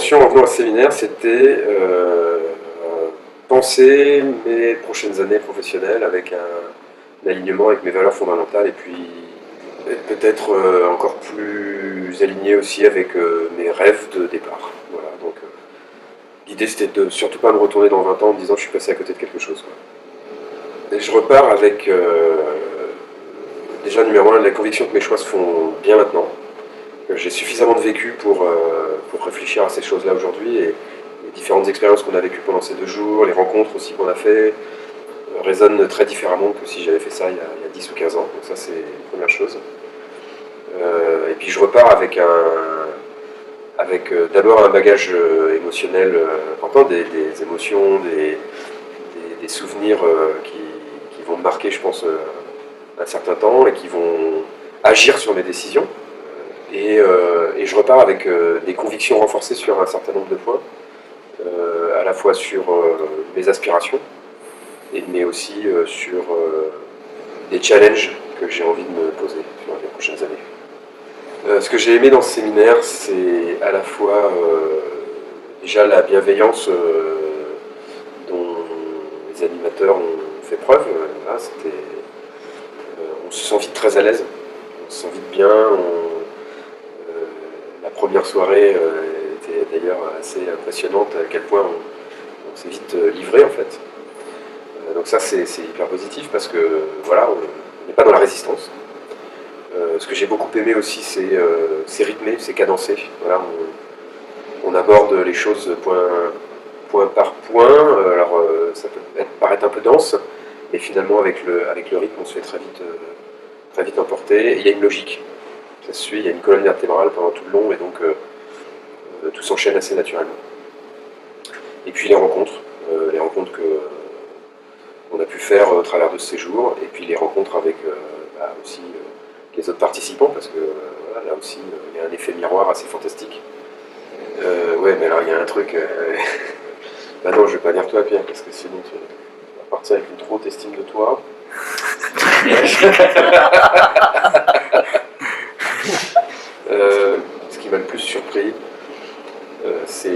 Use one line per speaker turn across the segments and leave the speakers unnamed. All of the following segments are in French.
intention en venant au séminaire, c'était penser mes prochaines années professionnelles avec un alignement avec mes valeurs fondamentales et puis peut-être encore plus aligné aussi avec mes rêves de départ. Voilà, donc l'idée c'était de surtout pas me retourner dans 20 ans en me disant je suis passé à côté de quelque chose, quoi. Et je repars avec déjà numéro 1 la conviction que mes choix se font bien maintenant. J'ai suffisamment de vécu pour réfléchir à ces choses-là aujourd'hui et les différentes expériences qu'on a vécues pendant ces 2 jours, les rencontres aussi qu'on a fait, résonnent très différemment que si j'avais fait ça il y a 10 ou 15 ans. Donc ça c'est la première chose. Et puis je repars avec d'abord un bagage émotionnel important, des émotions, des souvenirs qui vont me marquer, je pense, un certain temps et qui vont agir sur mes décisions. Et je repars avec des convictions renforcées sur un certain nombre de points, à la fois sur mes aspirations, mais aussi sur des challenges que j'ai envie de me poser sur les prochaines années. Ce que j'ai aimé dans ce séminaire, c'est à la fois déjà la bienveillance dont les animateurs ont fait preuve. Là, on se sent vite très à l'aise, on se sent vite bien. La première soirée était d'ailleurs assez impressionnante à quel point on s'est vite livré en fait. Donc ça c'est hyper positif parce que voilà, on n'est pas dans la résistance. Ce que j'ai beaucoup aimé aussi c'est rythmé, c'est cadencé. Voilà, on aborde les choses point par point. Alors ça peut paraître un peu dense, mais finalement avec le rythme on se fait très vite emporter. Et il y a une logique. Ça se suit, il y a une colonne vertébrale pendant tout le long et donc tout s'enchaîne assez naturellement. Et puis les rencontres qu'on a pu faire au travers de ce séjour, et puis les rencontres avec aussi les autres participants, parce que voilà, là aussi il y a un effet miroir assez fantastique. Ouais, mais alors il y a un truc... Bah non, je vais pas dire toi Pierre, parce que sinon tu vas partir avec une trop haute estime de toi. Ce qui m'a le plus surpris, c'est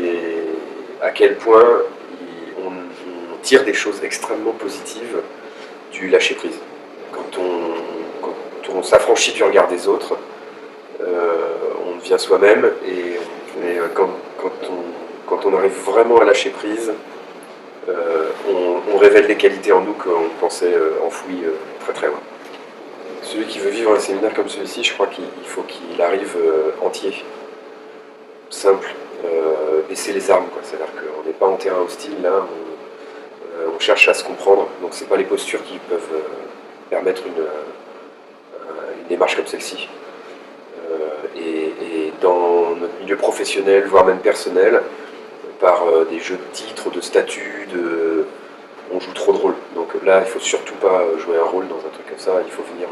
à quel point on tire des choses extrêmement positives du lâcher-prise. Quand on s'affranchit du regard des autres, on devient soi-même, et quand on arrive vraiment à lâcher prise, on révèle des qualités en nous qu'on pensait enfouies très très loin. Celui qui veut vivre un séminaire comme celui-ci, je crois qu'il faut qu'il arrive entier, simple, baisser les armes, quoi. C'est-à-dire qu'on n'est pas en terrain hostile, là, on cherche à se comprendre, donc c'est pas les postures qui peuvent permettre une démarche comme celle-ci. Et dans notre milieu professionnel, voire même personnel, par des jeux de titres, de statuts, on joue trop de rôles. Donc là, il faut surtout pas jouer un rôle dans un truc comme ça, il faut venir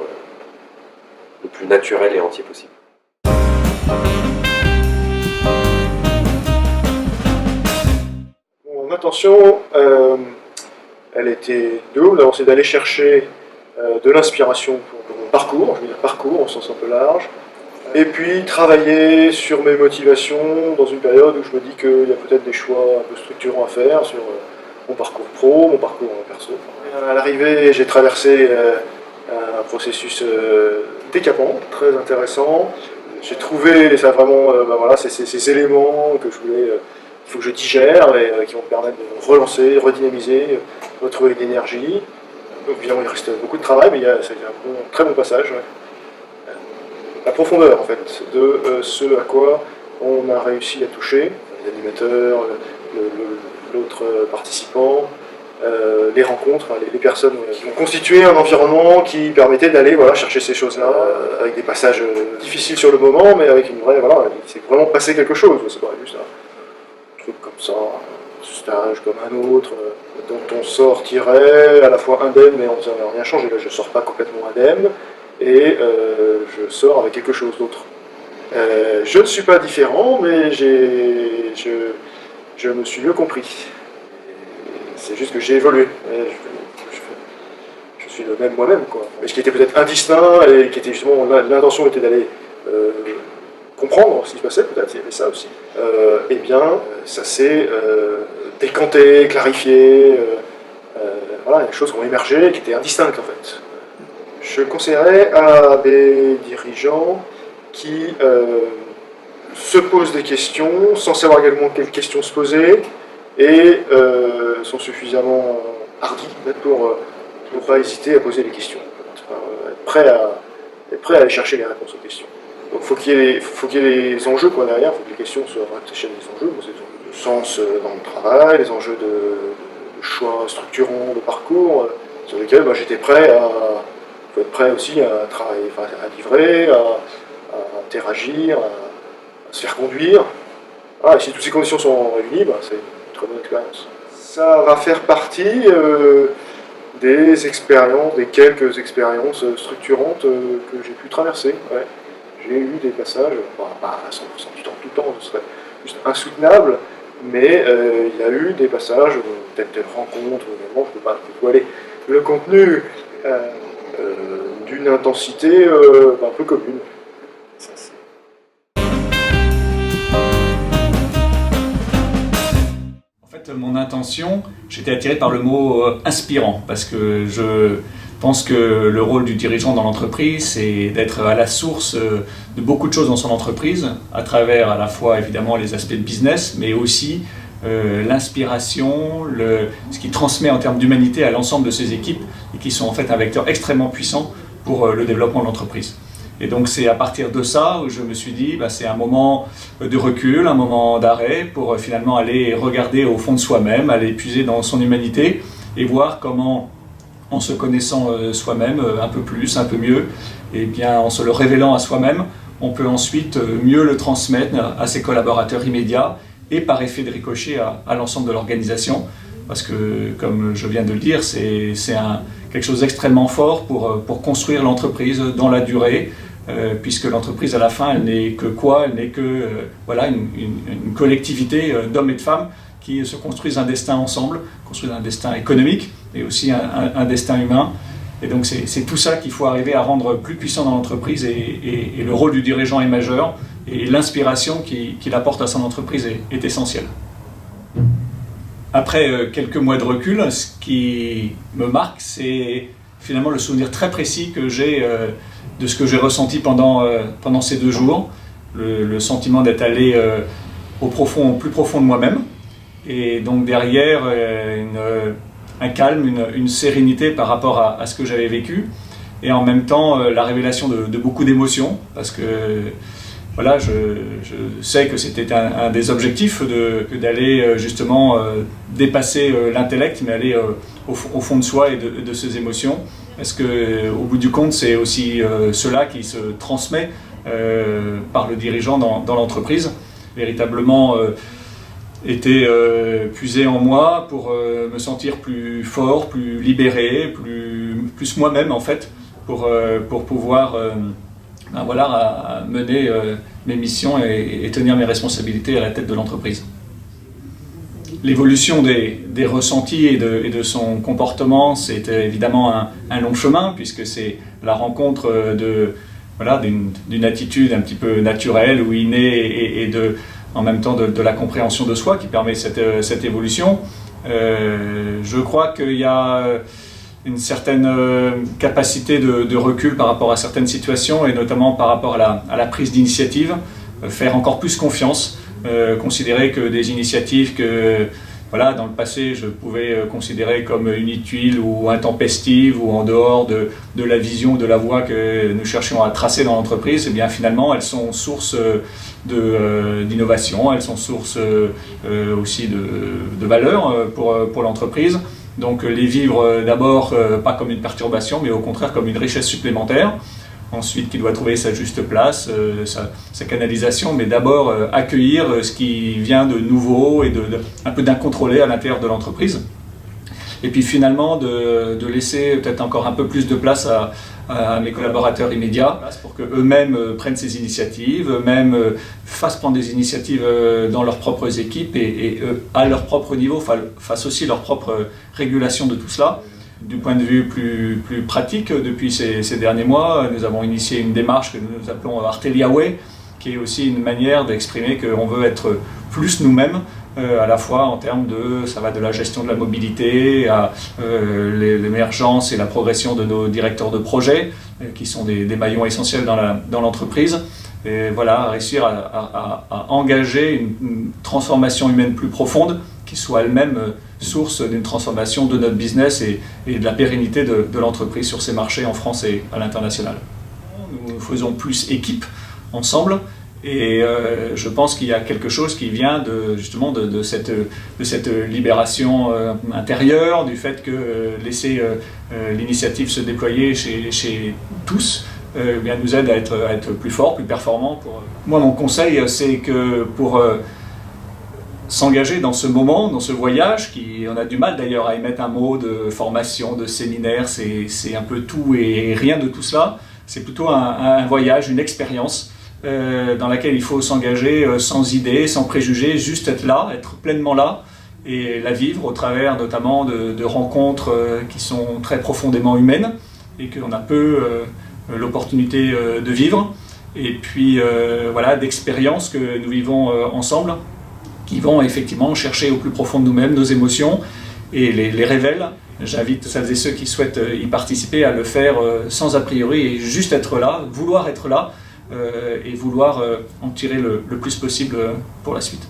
le plus naturel et entier possible.
Mon intention, elle était double. D'abord, c'est d'aller chercher de l'inspiration pour mon parcours, je veux dire parcours au sens un peu large, et puis travailler sur mes motivations dans une période où je me dis qu'il y a peut-être des choix un peu structurants à faire sur mon parcours pro, mon parcours perso. À l'arrivée, j'ai traversé un processus décapant, très intéressant. J'ai trouvé ça vraiment, voilà, ces éléments que je voulais, il faut que je digère et qui vont me permettre de relancer, redynamiser, retrouver de l'énergie. Donc évidemment, il reste beaucoup de travail, mais c'est un très bon passage. Ouais. La profondeur, en fait, de ce à quoi on a réussi à toucher, les animateurs, l'autre participant, les rencontres, les personnes qui ont constitué un environnement qui permettait d'aller voilà, chercher ces choses-là, avec des passages difficiles sur le moment, mais avec une vraie, voilà, c'est vraiment passé quelque chose, c'est pas juste un truc comme ça, un stage comme un autre, dont on sortirait à la fois indemne, mais on n'a rien changé, là je ne sors pas complètement indemne, et je sors avec quelque chose d'autre. Je ne suis pas différent, mais je me suis mieux compris. C'est juste que j'ai évolué. Je suis le même moi-même, quoi. Mais ce qui était peut-être indistinct et qui était justement l'intention était d'aller comprendre ce qui se passait, peut-être, il y avait ça aussi, eh bien, ça s'est décanté, clarifié, voilà, des choses qui ont émergé, qui étaient indistinctes en fait. Je conseillerais à des dirigeants qui se posent des questions, sans savoir également quelles questions se poser, et sont suffisamment hardis pour ne pas hésiter à poser les questions, être prêt à aller chercher les réponses aux questions. Donc faut qu'il y ait les enjeux derrière, il faut que les questions soient rattachées à des enjeux, c'est des enjeux de sens dans le travail, des enjeux de choix structurants, de parcours, sur lesquels j'étais prêt faut être prêt aussi à travailler, à livrer, à interagir, à se faire conduire. Et si toutes ces conditions sont réunies, c'est une très bonne expérience. Ça va faire partie des quelques expériences structurantes que j'ai pu traverser. Ouais. J'ai eu des passages, pas à 100% du temps, tout le temps, ce serait juste insoutenable, mais il y a eu des passages, telle rencontre, évidemment, je ne peux pas dévoiler le contenu d'une intensité un peu commune.
En fait, mon intention, j'étais attiré par le mot inspirant, parce que je pense que le rôle du dirigeant dans l'entreprise, c'est d'être à la source de beaucoup de choses dans son entreprise, à travers à la fois évidemment les aspects de business, mais aussi l'inspiration, ce qui transmet en termes d'humanité à l'ensemble de ses équipes, et qui sont en fait un vecteur extrêmement puissant pour le développement de l'entreprise. Et donc c'est à partir de ça où je me suis dit, c'est un moment de recul, un moment d'arrêt pour finalement aller regarder au fond de soi-même, aller puiser dans son humanité et voir comment, en se connaissant soi-même un peu plus, un peu mieux, et bien en se le révélant à soi-même, on peut ensuite mieux le transmettre à ses collaborateurs immédiats et par effet de ricochet à l'ensemble de l'organisation. Parce que, comme je viens de le dire, c'est quelque chose d'extrêmement fort pour construire l'entreprise dans la durée, puisque l'entreprise, à la fin, elle n'est que quoi? Elle n'est que une collectivité d'hommes et de femmes qui se construisent un destin ensemble, construisent un destin économique et aussi un destin humain. Et donc c'est tout ça qu'il faut arriver à rendre plus puissant dans l'entreprise, et le rôle du dirigeant est majeur, et l'inspiration qu'il apporte à son entreprise est essentielle. Après quelques mois de recul, ce qui me marque, c'est finalement le souvenir très précis que j'ai de ce que j'ai ressenti pendant ces 2 jours, le sentiment d'être allé au plus profond de moi-même, et donc derrière un calme, une sérénité par rapport à ce que j'avais vécu, et en même temps la révélation de beaucoup d'émotions, parce que voilà, je sais que c'était un des objectifs d'aller justement dépasser l'intellect, mais aller au fond de soi et de ses émotions, parce qu'au bout du compte, c'est aussi cela qui se transmet par le dirigeant dans l'entreprise, véritablement était puisé en moi pour me sentir plus fort, plus libéré, plus moi-même en fait, pour pouvoir mener mes missions et tenir mes responsabilités à la tête de l'entreprise. L'évolution des ressentis et de son comportement, c'est évidemment un long chemin, puisque c'est la rencontre d'une attitude un petit peu naturelle ou innée et en même temps de la compréhension de soi qui permet cette évolution. Je crois qu'il y a une certaine capacité de recul par rapport à certaines situations, et notamment par rapport à la prise d'initiative, faire encore plus confiance, considérer que des initiatives que dans le passé je pouvais considérer comme inutiles ou intempestives ou en dehors de la vision, de la voie que nous cherchions à tracer dans l'entreprise, et bien finalement elles sont source d'innovation, elles sont source aussi de valeur pour l'entreprise. Donc les vivre d'abord pas comme une perturbation, mais au contraire comme une richesse supplémentaire. Ensuite, qui doit trouver sa juste place, sa canalisation, mais d'abord accueillir ce qui vient de nouveau et un peu d'incontrôlé à l'intérieur de l'entreprise. Et puis finalement, de laisser peut-être encore un peu plus de place à mes collaborateurs immédiats pour qu'eux-mêmes prennent ces initiatives, eux-mêmes fassent prendre des initiatives dans leurs propres équipes et à leur propre niveau, fassent aussi leur propre régulation de tout cela. Du point de vue plus pratique, depuis ces derniers mois, nous avons initié une démarche que nous appelons Artelia Way, qui est aussi une manière d'exprimer qu'on veut être plus nous-mêmes, à la fois en termes ça va de la gestion de la mobilité à l'émergence et la progression de nos directeurs de projet, qui sont des maillons essentiels dans l'entreprise. Et voilà, réussir à engager une transformation humaine plus profonde, qui soit elle-même source d'une transformation de notre business et de la pérennité de l'entreprise sur ses marchés en France et à l'international. Nous faisons plus équipe ensemble. Et je pense qu'il y a quelque chose qui vient justement de cette libération intérieure, du fait que laisser l'initiative se déployer chez tous bien, nous aide à être plus forts, plus performants. Moi, mon conseil, c'est que pour s'engager dans ce moment, dans ce voyage, on a du mal d'ailleurs à émettre un mot de formation, de séminaire, c'est un peu tout et rien de tout cela. C'est plutôt un voyage, une expérience dans laquelle il faut s'engager sans idée, sans préjugés, juste être là, être pleinement là et la vivre au travers notamment de rencontres qui sont très profondément humaines et qu'on a peu l'opportunité de vivre. Et puis voilà, d'expériences que nous vivons ensemble qui vont effectivement chercher au plus profond de nous-mêmes nos émotions et les révèlent. J'invite celles et ceux qui souhaitent y participer à le faire sans a priori et juste être là, vouloir être là et vouloir en tirer le plus possible pour la suite.